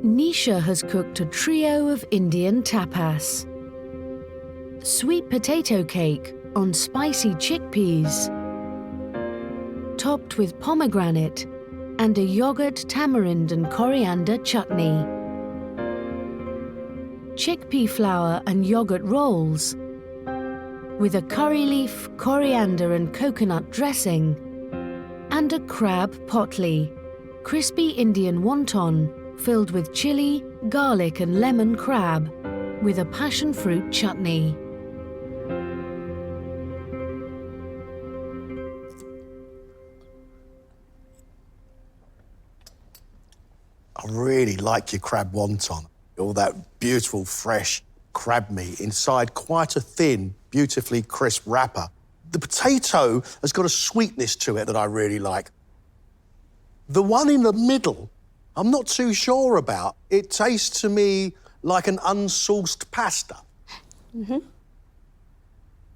Nisha has cooked a trio of Indian tapas. Sweet potato cake on spicy chickpeas, topped with pomegranate and a yogurt, tamarind and coriander chutney. Chickpea flour and yogurt rolls with a curry leaf, coriander and coconut dressing, and a crab potli, crispy Indian wonton filled with chili, garlic and lemon crab with a passion fruit chutney. I really like your crab wonton. All that beautiful, fresh crab meat inside quite a thin, beautifully crisp wrapper. The potato has got a sweetness to it that I really like. The one in the middle, I'm not too sure about. It tastes to me like an unsauced pasta.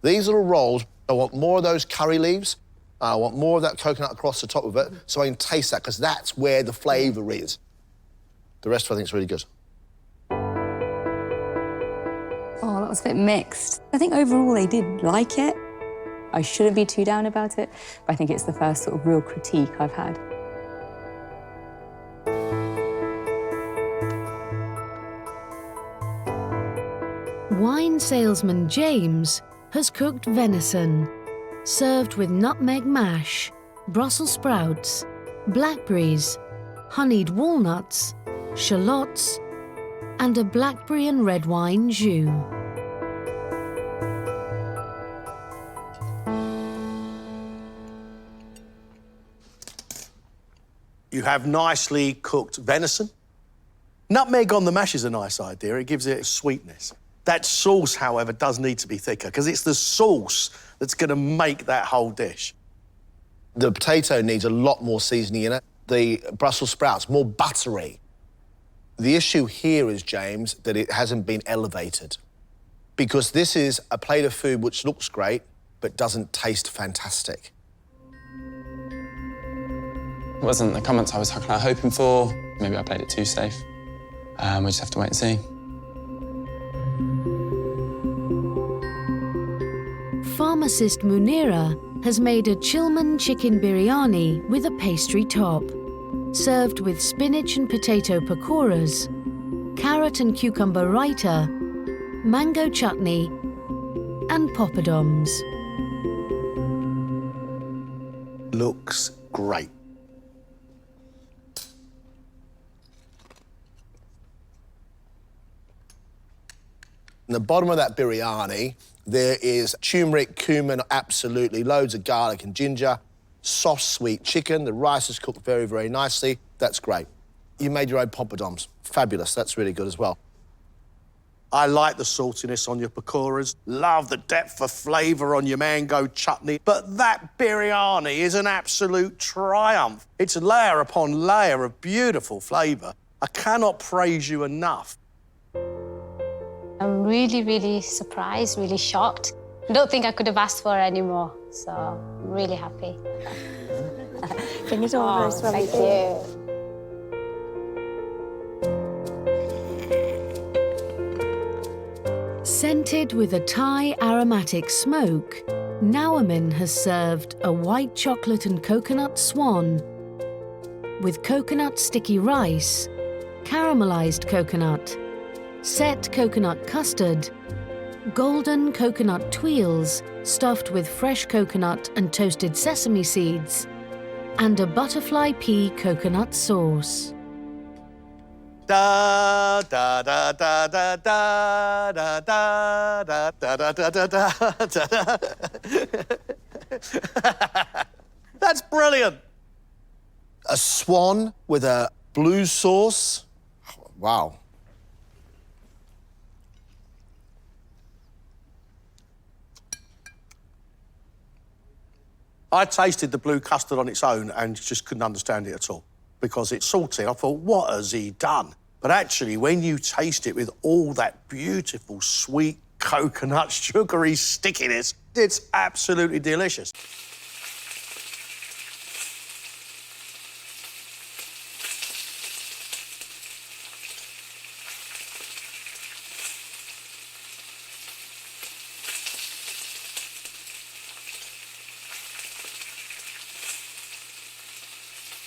These little rolls, I want more of those curry leaves. I want more of that coconut across the top of it so I can taste that, because that's where the flavour is. The rest of it I think is really good. Oh, that was a bit mixed. I think overall they did like it. I shouldn't be too down about it, but I think it's the first sort of real critique I've had. Wine salesman James has cooked venison, served with nutmeg mash, Brussels sprouts, blackberries, honeyed walnuts, shallots, and a blackberry and red wine jus. You have nicely cooked venison. Nutmeg on the mash is a nice idea. It gives it a sweetness. That sauce, however, does need to be thicker because it's the sauce that's going to make that whole dish. The potato needs a lot more seasoning in it. The Brussels sprouts, more buttery. The issue here is, James, that it hasn't been elevated, because this is a plate of food which looks great but doesn't taste fantastic. It wasn't the comments I was kind of hoping for. Maybe I played it too safe. We just have to wait and see. Pharmacist Munira has made a Chilman chicken biryani with a pastry top, served with spinach and potato pakoras, carrot and cucumber raita, mango chutney, and poppadoms. Looks great. In the bottom of that biryani, there is turmeric, cumin, absolutely, loads of garlic and ginger, soft, sweet chicken. The rice is cooked very, very nicely. That's great. You made your own poppadoms. Fabulous. That's really good as well. I like the saltiness on your pakoras, love the depth of flavour on your mango chutney, but that biryani is an absolute triumph. It's layer upon layer of beautiful flavour. I cannot praise you enough. I'm really, really surprised, really shocked. I don't think I could have asked for any more, so I'm really happy. Bring it over as well. Thank you. Scented with a Thai aromatic smoke, Naomin has served a white chocolate and coconut swan with coconut sticky rice, caramelized coconut, set coconut custard, golden coconut tuiles stuffed with fresh coconut and toasted sesame seeds, and a butterfly pea coconut sauce. Da da da da da da da da da da da da da da. That's brilliant. A swan with a blue sauce. Wow. I tasted the blue custard on its own and just couldn't understand it at all because it's salty. I thought, what has he done? But actually, when you taste it with all that beautiful, sweet coconut, sugary stickiness, it's absolutely delicious.